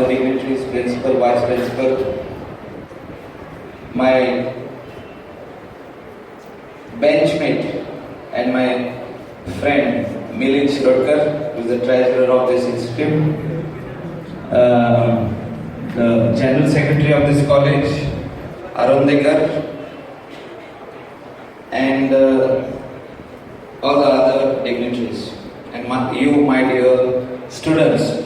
the dignitaries, principal, vice principal, my benchmate and my friend Milind Shirodkar, who is the treasurer of this institute, the general secretary of this college, Arun Dekar, and all the other dignitaries, and my dear students.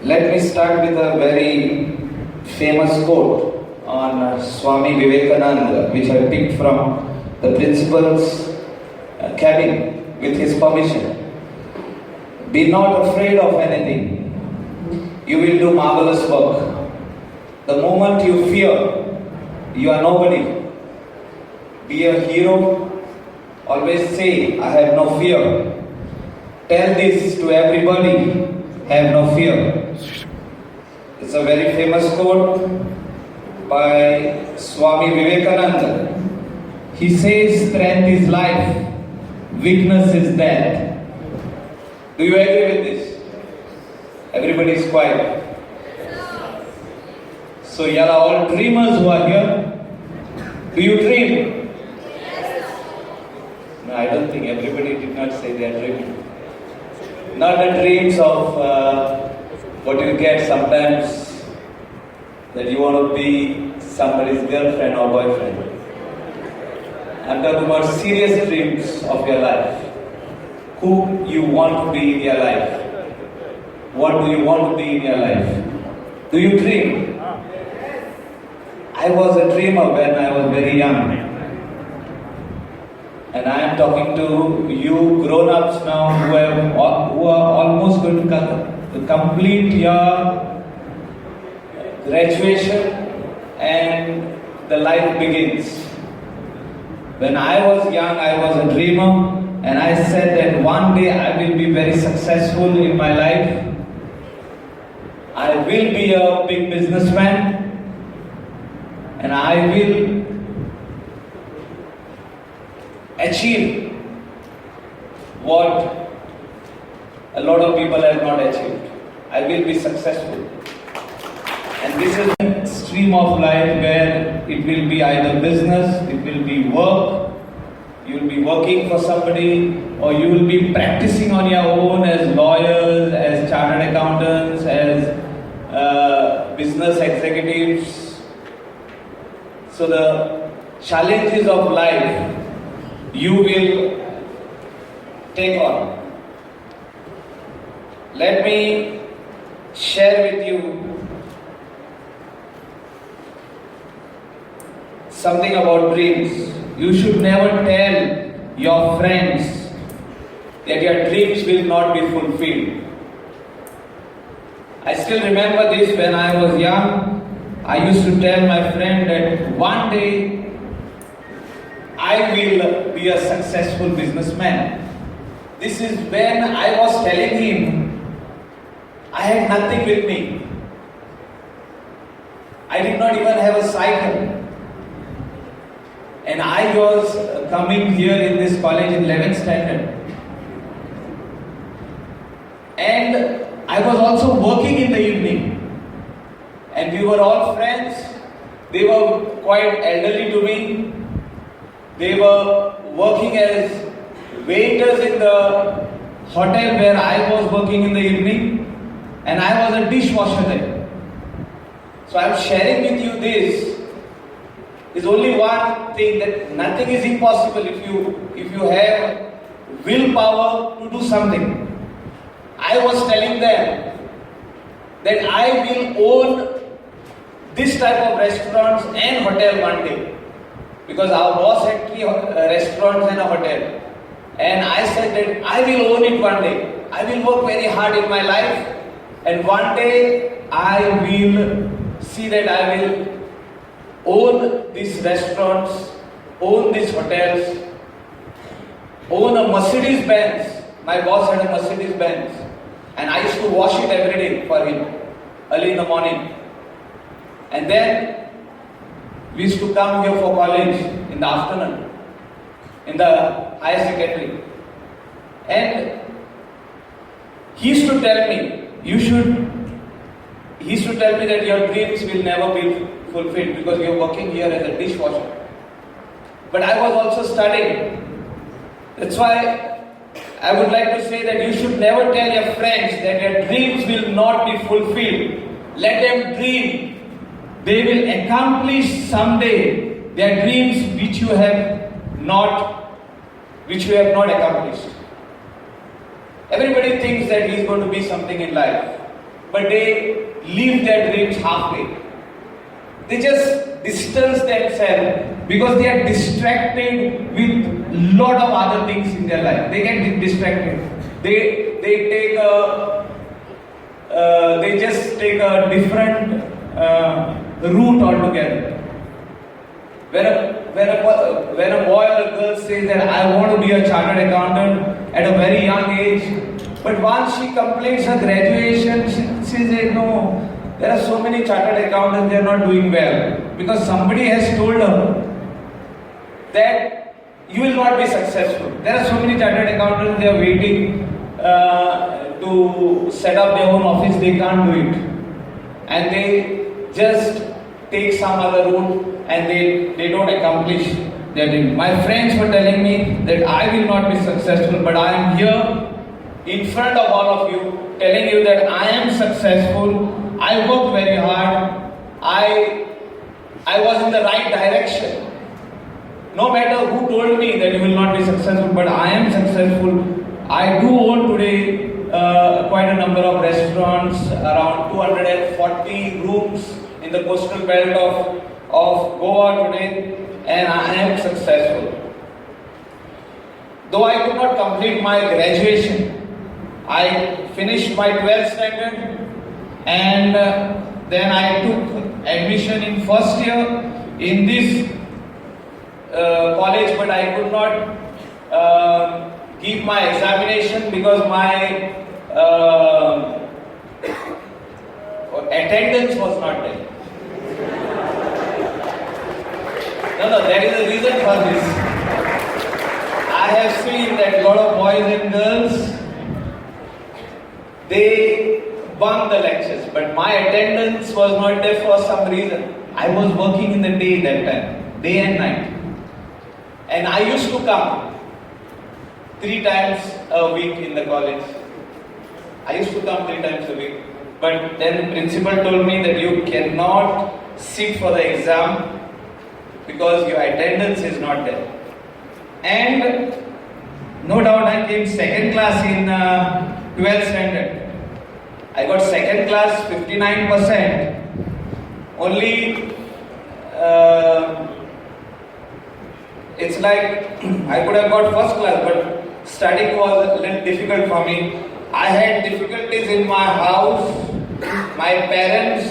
Let me start with a very famous quote on Swami Vivekananda, which I picked from the principal's cabin with his permission. Be not afraid of anything. You will do marvelous work. The moment you fear, you are nobody. Be a hero. Always say, I have no fear. Tell this to everybody, have no fear. It's a very famous quote by Swami Vivekananda. He says, strength is life, weakness is death. Do you agree with this? Everybody is quiet. So you are all dreamers who are here. Do you dream? No, I don't think everybody did not say they are dreaming. Not the dreams of what you get sometimes, that you want to be somebody's girlfriend or boyfriend. I'm talking about serious dreams of your life. Who you want to be in your life. What do you want to be in your life? Do you dream? I was a dreamer when I was very young. And I am talking to you grown-ups now who are almost going to complete your graduation and the life begins. When I was young, I was a dreamer, and I said that one day I will be very successful in my life. I will be a big businessman, and I will achieve what a lot of people have not achieved. I will be successful. And this is a stream of life where it will be either business, it will be work, you will be working for somebody, or you will be practicing on your own as lawyers, as chartered accountants, as business executives. So the challenges of life you will take on. Let me share with you something about dreams. You should never tell your friends that your dreams will not be fulfilled. I still remember this when I was young. I used to tell my friend that one day I will be a successful businessman. This is when I was telling him I had nothing with me. I did not even have a cycle. And I was coming here in this college in 11th standard. And I was also working in the evening. And we were all friends. They were quite elderly to me. They were working as waiters in the hotel where I was working in the evening, and I was a dishwasher there. So I am sharing with you this. Is only one thing, that nothing is impossible if you have willpower to do something. I was telling them that I will own this type of restaurants and hotel one day. Because our boss had 3 restaurants and a hotel. And I said that I will own it one day. I will work very hard in my life, and one day I will see that I will own these restaurants, own these hotels, own a Mercedes Benz. My boss had a Mercedes Benz, and I used to wash it every day for him, early in the morning. And then we used to come here for college in the afternoon, in the higher secondary. And he used to tell me, you should he used to tell me that your dreams will never be fulfilled because you're working here as a dishwasher. But I was also studying. That's why I would like to say that you should never tell your friends that your dreams will not be fulfilled. Let them dream. They will accomplish someday their dreams which you have not accomplished. Everybody thinks that he is going to be something in life, but they leave their dreams halfway. They just distance themselves because they are distracted with lot of other things in their life. They get distracted. They just take a different route altogether. When a boy or a girl says that I want to be a chartered accountant at a very young age, but once she completes her graduation, she says no, there are so many chartered accountants, they are not doing well because somebody has told her that you will not be successful. There are so many chartered accountants, they are waiting to set up their own office, they can't do it. And they just take some other route and they don't accomplish their dream. My friends were telling me that I will not be successful, but I am here in front of all of you telling you that I am successful. I worked very hard. I was in the right direction. No matter who told me that you will not be successful, but I am successful. I do own today quite a number of restaurants, around 240 rooms in the coastal belt of Goa today, and I am successful. Though I could not complete my graduation, I finished my 12th standard and then I took admission in first year in this college, but I could not give my examination because my attendance was not there. No, there is a reason for this. I have seen that a lot of boys and girls, they bunk the lectures, but my attendance was not there for some reason. I was working in the day that time, day and night. And I used to come 3 times a week in the college. I used to come 3 times a week. But then the principal told me that you cannot sit for the exam because your attendance is not there. And no doubt I came second class in 12th standard. I got second class 59%. Only it's like I could have got first class, but studying was a little difficult for me. I had difficulties in my house. My parents,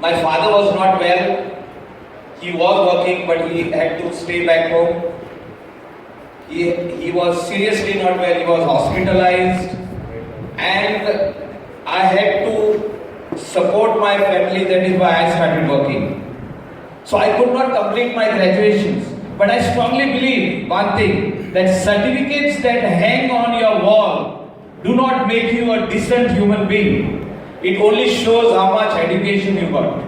my father was not well. He was working, but he had to stay back home. He was seriously not well. He was hospitalized, and I had to support my family. That is why I started working. So I could not complete my graduations. But I strongly believe one thing, that certificates that hang on your wall do not make you a decent human being. It only shows how much education you got.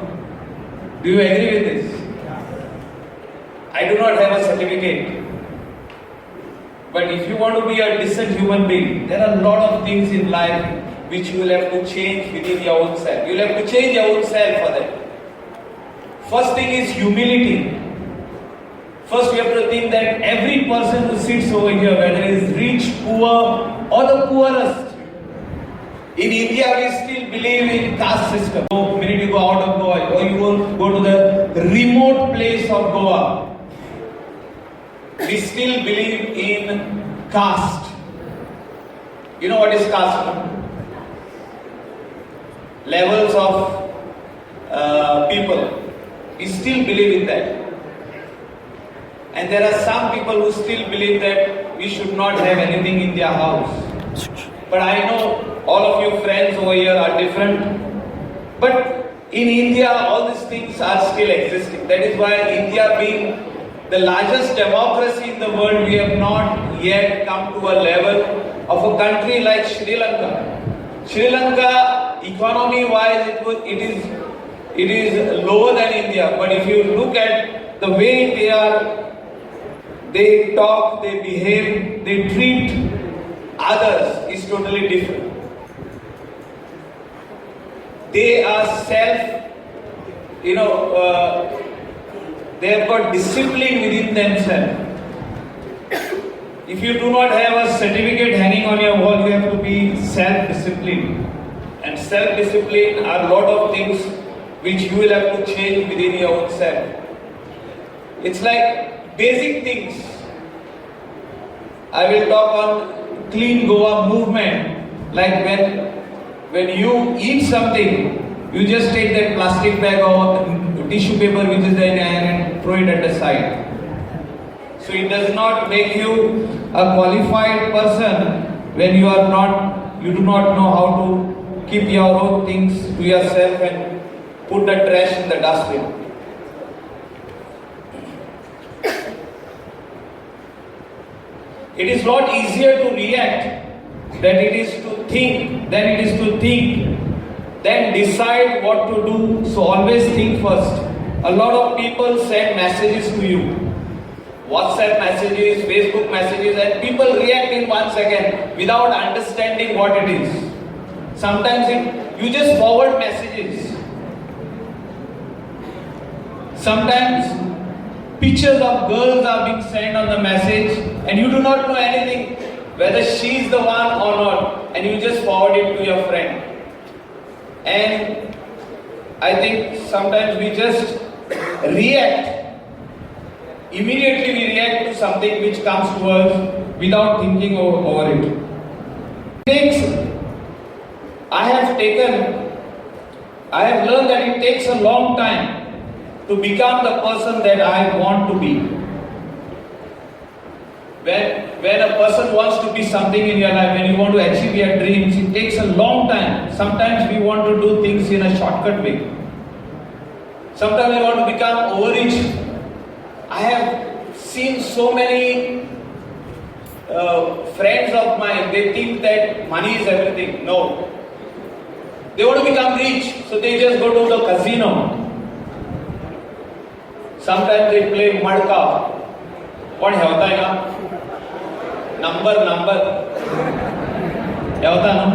Do you agree with this? I do not have a certificate. But if you want to be a decent human being, there are a lot of things in life which you will have to change within your own self. You will have to change your own self for that. First thing is humility. First we have to think that every person who sits over here, whether he is rich, poor or the poorest, in India we still believe in caste system. The minute you go out of Goa or you go to the remote place of Goa, we still believe in caste. You know what is caste? Levels of people. We still believe in that. And there are some people who still believe that we should not have anything in their house. But I know all of you friends over here are different. But in India, all these things are still existing. That is why India being the largest democracy in the world, we have not yet come to a level of a country like Sri Lanka. Sri Lanka economy wise it is lower than India, but if you look at the way they talk, they behave, they treat others is totally different. They are they have got discipline within themselves. If you do not have a certificate hanging on your wall, you have to be self-disciplined. And self-discipline are a lot of things which you will have to change within your own self. It's like basic things. I will talk on Clean Goa movement. Like when you eat something, you just take that plastic bag or tissue paper which is there in your hand and throw it at the side. So it does not make you a qualified person when you do not know how to keep your own things to yourself and put the trash in the dustbin. It is lot easier to react than it is to think, then decide what to do. So always think first. A lot of people send messages to you, WhatsApp messages, Facebook messages, and people react in 1 second without understanding what it is. Sometimes you just forward messages. Sometimes pictures of girls are being sent on the message and you do not know anything whether she is the one or not, and you just forward it to your friend. And I think sometimes we just react. Immediately we react to something which comes to us without thinking over it. I have learned that it takes a long time to become the person that I want to be. When a person wants to be something in your life, when you want to achieve your dreams, it takes a long time. Sometimes we want to do things in a shortcut way. Sometimes we want to become overrich. I have seen so many friends of mine, they think that money is everything. No. They want to become rich, so they just go to the casino. Sometimes they play madka. What hota hai na? Number. क्या होता है ना?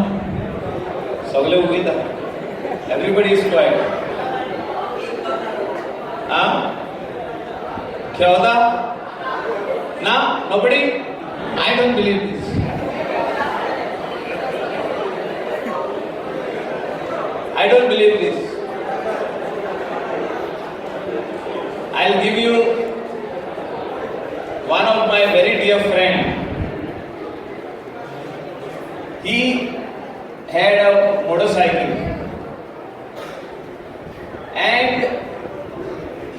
सगले उगी था. Everybody is quiet. क्या होता? ना? Nobody? I don't believe this. I don't believe this. I'll give you one of my very dear friend. He had a motorcycle and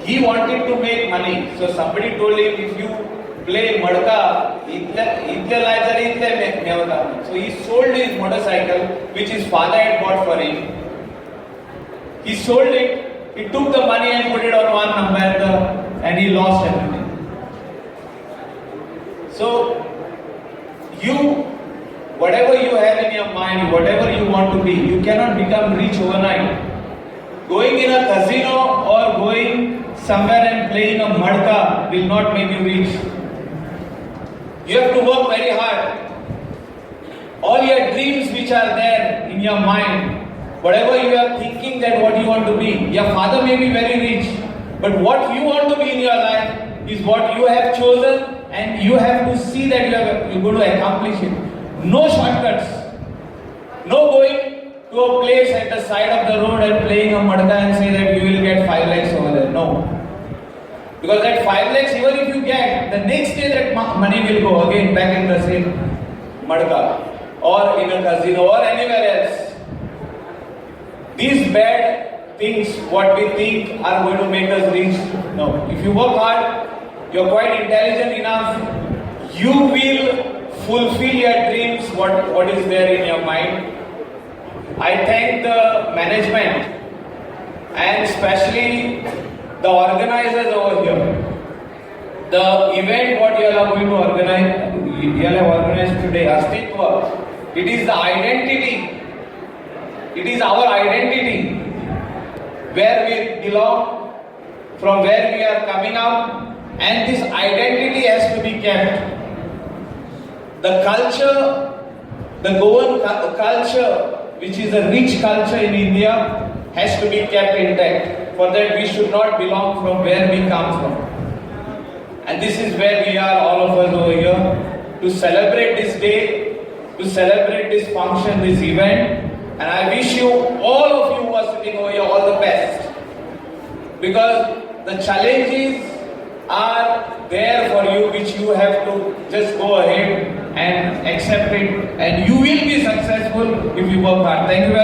he wanted to make money. So somebody told him, if you play madka, so he sold his motorcycle which his father had bought for him. He sold it, he took the money and put it on one number and he lost everything. So whatever you have in your mind, whatever you want to be, you cannot become rich overnight. Going in a casino or going somewhere and playing a madka will not make you rich. You have to work very hard. All your dreams which are there in your mind, whatever you are thinking that what you want to be, your father may be very rich, but what you want to be in your life is what you have chosen, and you have to see that you're going to accomplish it. No shortcuts. No going to a place at the side of the road and playing a madka and say that you will get 5 lakhs over there. No. Because that 5 lakhs, even if you get, the next day that money will go again back in the same madka or in a casino or anywhere else. These bad things, what we think are going to make us rich. No. If you work hard, you're quite intelligent enough, you will fulfill your dreams, what is there in your mind. I thank the management and especially the organizers over here. The event what you all are going to organize, you all have organized today, Astitva, it is the identity It is our identity, where we belong, from where we are coming out, and this identity has to be kept. The culture, the Goan culture, which is a rich culture in India, has to be kept intact. For that, we should not belong from where we come from. And this is where we are, all of us over here, to celebrate this day, to celebrate this function, this event. And I wish you, all of you who are sitting over here, all the best. Because the challenges are there for you, which you have to just go ahead and accept it. And you will be successful if you work hard. Thank you very much.